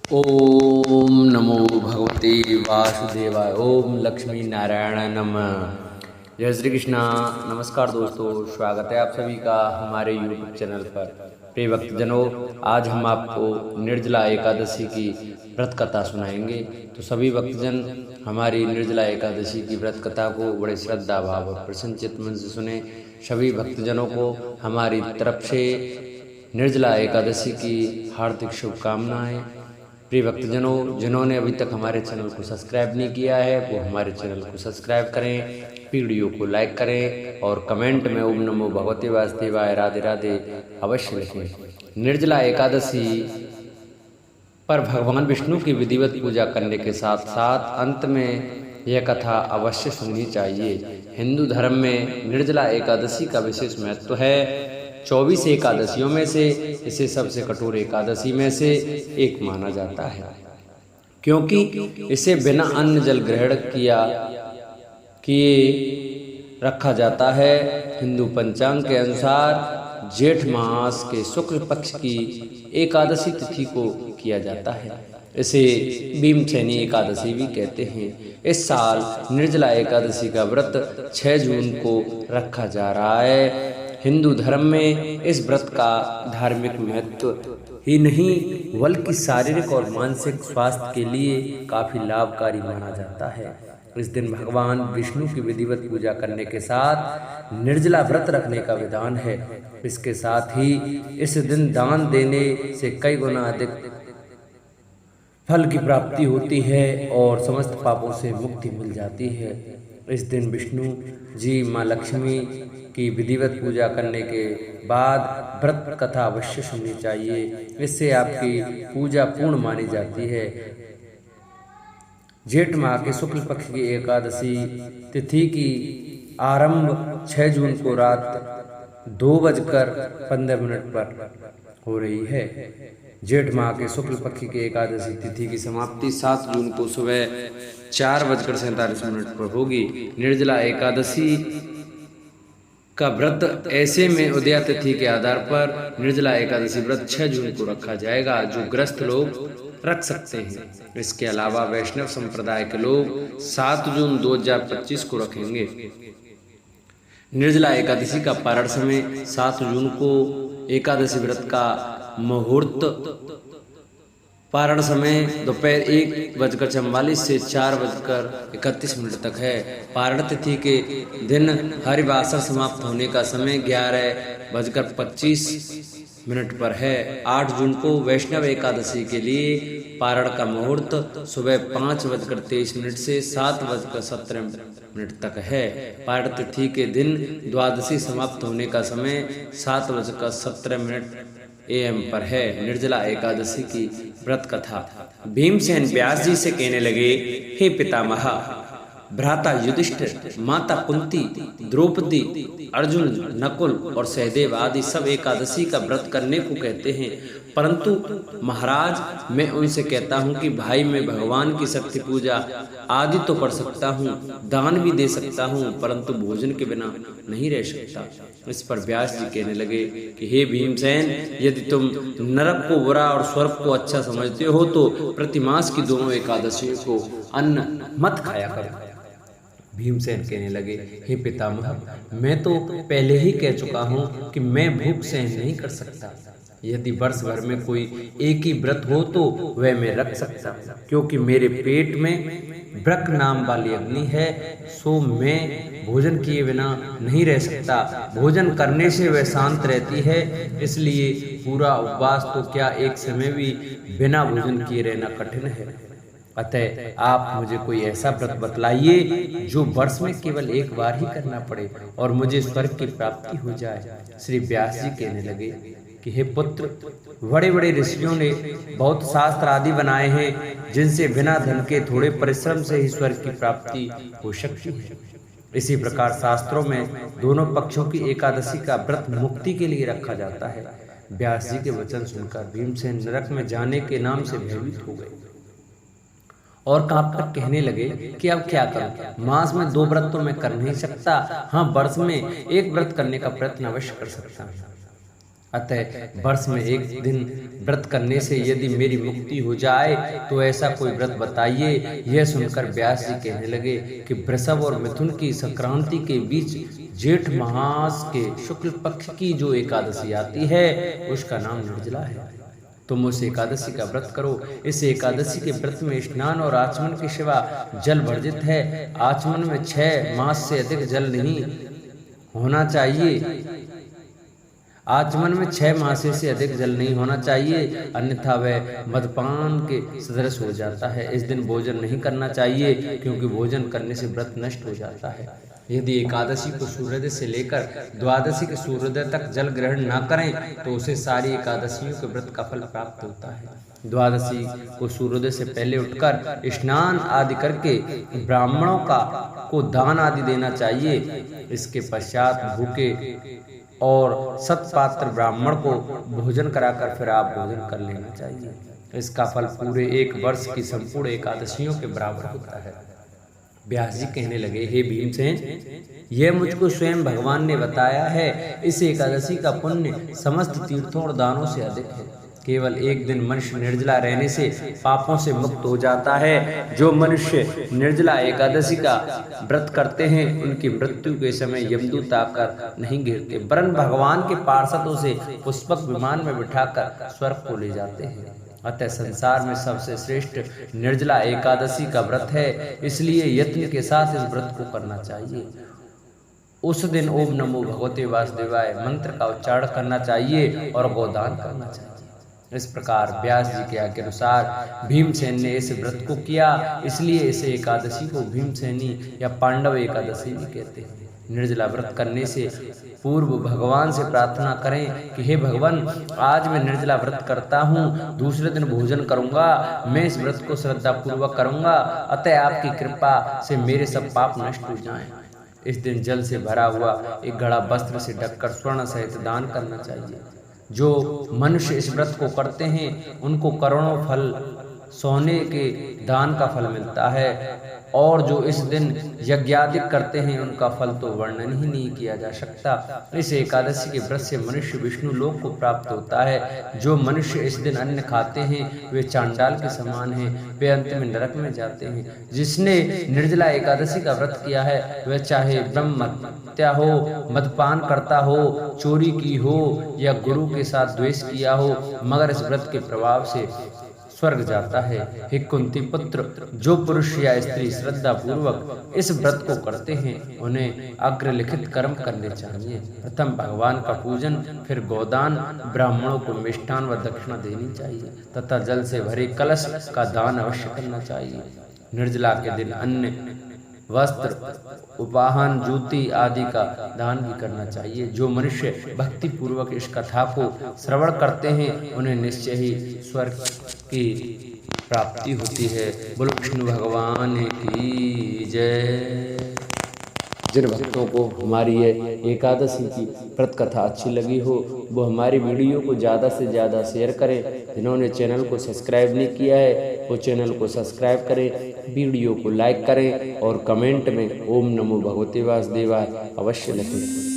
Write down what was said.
ओम नमो भगवते वासुदेवाय। ओम लक्ष्मी नारायण नमः। जय श्री कृष्णा। नमस्कार दोस्तों, स्वागत है आप सभी का हमारे यूट्यूब चैनल पर। प्रिय भक्तजनों, आज हम आपको निर्जला एकादशी की व्रत कथा सुनाएंगे। तो सभी भक्तजन हमारी निर्जला एकादशी की व्रत कथा को बड़े श्रद्धा भाव और प्रसन्नचित्त मन से सुने। सभी भक्तजनों को हमारी तरफ से निर्जला एकादशी की हार्दिक शुभकामनाएं। प्रिय भक्तजनों, जिन्होंने अभी तक हमारे चैनल को सब्सक्राइब नहीं किया है वो हमारे चैनल को सब्सक्राइब करें, वीडियो को लाइक करें और कमेंट में ओम नमो भगवते वासुदेवाय राधे राधे अवश्य लिखें। निर्जला एकादशी पर भगवान विष्णु की विधिवत पूजा करने के साथ साथ अंत में यह कथा अवश्य सुननी चाहिए। हिंदू धर्म में निर्जला एकादशी का विशेष महत्व है। 24 एकादशियों में से इसे सबसे कठोर एकादशी में से एक माना जाता है, क्योंकि इसे बिना अन्न जल ग्रहण किए रखा जाता है। हिंदू पंचांग के अनुसार जेठ मास के शुक्ल पक्ष की एकादशी तिथि को किया जाता है। इसे भीमसेनी एकादशी भी कहते हैं। इस साल निर्जला एकादशी का व्रत 6 जून को रखा जा रहा है। हिंदू धर्म में इस व्रत का धार्मिक महत्व ही नहीं बल्कि शारीरिक और मानसिक स्वास्थ्य के लिए काफी लाभकारी माना जाता है। इस दिन भगवान विष्णु की विधिवत पूजा करने के साथ निर्जला व्रत रखने का विधान है। इसके साथ ही इस दिन दान देने से कई गुना अधिक फल की प्राप्ति होती है और समस्त पापों से मुक्ति मिल जाती है। इस दिन विष्णु जी माँ लक्ष्मी की विधिवत पूजा करने के बाद व्रत कथा अवश्य सुननी चाहिए। इससे आपकी पूजा पूर्ण मानी जाती है। जेठ माह के शुक्ल पक्ष की एकादशी तिथि की आरंभ 6 जून को रात 2:15 पर हो रही है। जेठ माह के शुक्ल पक्ष की एकादशी तिथि की समाप्ति 7 जून को सुबह 4:47 पर होगी। निर्जला एकादशी का व्रत ऐसे में उदया तिथि के आधार पर निर्जला एकादशी व्रत 6 जून को रखा जाएगा, जो ग्रस्त लोग रख सकते हैं। इसके अलावा वैष्णव संप्रदाय के लोग 7 जून 2025 को रखेंगे। निर्जला एकादशी का पारण समय 7 जून को एकादशी व्रत का मुहूर्त पारण समय दोपहर 1:44 से 4:31 तक है। पारण तिथि के दिन हरिवासर समाप्त होने का समय 11:25 पर है। 8 जून को वैष्णव एकादशी के लिए पारण का मुहूर्त सुबह 5:23 से 7:17 तक है। पारण तिथि के दिन द्वादशी समाप्त होने का समय 7:17 AM पर है। निर्जला एकादशी की व्रत कथा। भीमसेन व्यास जी से कहने लगे, हे पितामह, भ्राता युधिष्ठिर, माता कुंती, द्रौपदी, अर्जुन, नकुल और सहदेव आदि सब एकादशी का व्रत करने को कहते हैं, परंतु महाराज मैं उनसे कहता हूँ कि भाई मैं भगवान की शक्ति पूजा आदि तो कर सकता हूँ, दान भी दे सकता हूँ, परंतु भोजन के बिना नहीं रह सकता। इस पर व्यास जी कहने लगे कि हे भीमसेन, यदि तुम नरक को बुरा और स्वर्ग को अच्छा समझते हो तो प्रतिमास की दोनों एकादशियों को अन्न मत खाया करो। भीमसेन कहने लगे, हे पितामह, मैं तो पहले ही कह चुका हूँ कि मैं भूख सहन नहीं कर सकता। यदि वर्ष भर में कोई एक ही व्रत हो तो वह मैं रख सकता, क्योंकि मेरे पेट में ब्रक नाम वाली अग्नि है, सो मैं भोजन किए बिना नहीं रह सकता। भोजन करने से वह शांत रहती है, इसलिए पूरा उपवास तो क्या एक समय भी बिना भोजन किए रहना कठिन है। अतः आप मुझे कोई ऐसा व्रत बतलाइए जो वर्ष में केवल एक बार ही करना पड़े और मुझे स्वर्ग की प्राप्ति हो जाए। श्री व्यास जी कहने लगे कि हे पुत्र, बड़े बड़े ऋषियों ने बहुत शास्त्र आदि बनाए हैं, जिनसे बिना धन के थोड़े परिश्रम से ही स्वर्ग की प्राप्ति हो सकती है। इसी प्रकार शास्त्रों में दोनों पक्षों की एकादशी का व्रत मुक्ति के लिए रखा जाता है। व्यास जी के वचन सुनकर भीमसेन नरक में जाने के नाम से भयभीत हो गए और कांपकर कहने लगे कि अब क्या करूं? मास में 2 व्रत तो मैं कर नहीं सकता, हाँ वर्ष में एक व्रत करने का प्रयत्न अवश्य कर सकता हूं। अतः वर्ष में एक दिन व्रत करने से यदि मेरी मुक्ति हो जाए तो ऐसा कोई व्रत बताइए। यह सुनकर व्यास जी कहने लगे कि वृषभ और मिथुन की संक्रांति के बीच जेठ मास के शुक्ल पक्ष की जो एकादशी आती है उसका नाम निर्जला है। तुम उस एकादशी का व्रत करो। इस एकादशी के व्रत में स्नान और आचमन के सिवा जल वर्जित है। आचमन में 6 मास से अधिक जल नहीं होना चाहिए। आचमन में 6 मासे से अधिक जल नहीं होना चाहिए, अन्यथा वह मदपान के सदृश हो जाता है। इस दिन भोजन नहीं करना चाहिए क्योंकि भोजन करने से व्रत नष्ट हो जाता है। यदि एकादशी को सूर्योदय से लेकर द्वादशी के सूर्योदय तक जल ग्रहण न करें तो उसे सारी एकादशियों के व्रत का फल प्राप्त होता है। द्वादशी को सूर्योदय से पहले उठकर स्नान आदि करके ब्राह्मणों को दान आदि देना चाहिए। इसके पश्चात भूखे और सत्पात्र ब्राह्मण को भोजन कराकर फिर आप भोजन कर लेना चाहिए। इसका फल पूरे 1 वर्ष की संपूर्ण एकादशियों के बराबर होता है। व्यास जी कहने लगे, हे भीमसेन, यह मुझको स्वयं भगवान ने बताया है। इस एकादशी का पुण्य समस्त तीर्थों और दानों से अधिक है। केवल एक दिन मनुष्य निर्जला रहने से पापों से मुक्त हो जाता है। जो मनुष्य निर्जला एकादशी का व्रत करते हैं उनकी मृत्यु के समय यमदूत आकर नहीं गिरते, वरन भगवान के पार्षदों से पुष्पक विमान में बिठाकर स्वर्ग को ले जाते हैं। अतः संसार में सबसे श्रेष्ठ निर्जला एकादशी का व्रत है, इसलिए यत्न के साथ इस व्रत को करना चाहिए। उस दिन ओम नमो भगवते वासुदेवाय मंत्र का उच्चारण करना चाहिए और गोदान करना चाहिए। इस प्रकार व्यास जी के आज्ञा अनुसार भीमसेन ने इस व्रत को किया, इसलिए इसे एकादशी को भीमसेनी या पांडव एकादशी भी कहते हैं। निर्जला व्रत करने से पूर्व भगवान से प्रार्थना करें कि हे भगवान, आज मैं निर्जला व्रत करता हूँ, दूसरे दिन भोजन करूंगा, मैं इस व्रत को श्रद्धा पूर्वक करूंगा, अतः आपकी कृपा से मेरे सब पाप नष्ट हो जाएं। इस दिन जल से भरा हुआ एक घड़ा वस्त्र से ढककर स्वर्ण सहित दान करना चाहिए। जो मनुष्य इस व्रत को करते हैं उनको करोड़ों फल सोने के दान का फल मिलता है, और जो इस दिन यज्ञादि करते हैं उनका फल तो वर्णन ही नहीं किया जा सकता। इस एकादशी के व्रत से मनुष्य विष्णु लोक को प्राप्त होता है। जो मनुष्य इस दिन अन्न खाते हैं वे चांडाल के समान हैं, वे अंत में नरक में जाते हैं। जिसने निर्जला एकादशी का व्रत किया है वह चाहे ब्रह्म हत्या हो, मदपान करता हो, चोरी की हो या गुरु के साथ द्वेष किया हो, मगर इस व्रत के प्रभाव से स्वर्ग जाता है। हे कुंती पुत्र, जो पुरुष या स्त्री श्रद्धा पूर्वक इस व्रत को करते हैं उन्हें अग्रलिखित कर्म करने चाहिए। प्रथम भगवान का पूजन, फिर गोदान, ब्राह्मणों को मिष्ठान व दक्षिणा देनी चाहिए तथा जल से भरे कलश का दान अवश्य करना चाहिए। निर्जला के दिन अन्न, वस्त्र, उपाहन, जूती आदि का दान भी करना चाहिए। जो मनुष्य भक्ति पूर्वक इस कथा को श्रवण करते हैं उन्हें निश्चय ही स्वर्ग की प्राप्ति होती है। बोलो विष्णु भगवान की जय। जिन भक्तों को हमारी ये एकादशी की व्रत कथा अच्छी लगी हो वो हमारी वीडियो को ज़्यादा से ज़्यादा शेयर करें। जिन्होंने चैनल को सब्सक्राइब नहीं किया है वो चैनल को सब्सक्राइब करें, वीडियो को लाइक करें और कमेंट में ओम नमो भगवते वासुदेवाय अवश्य लिखें।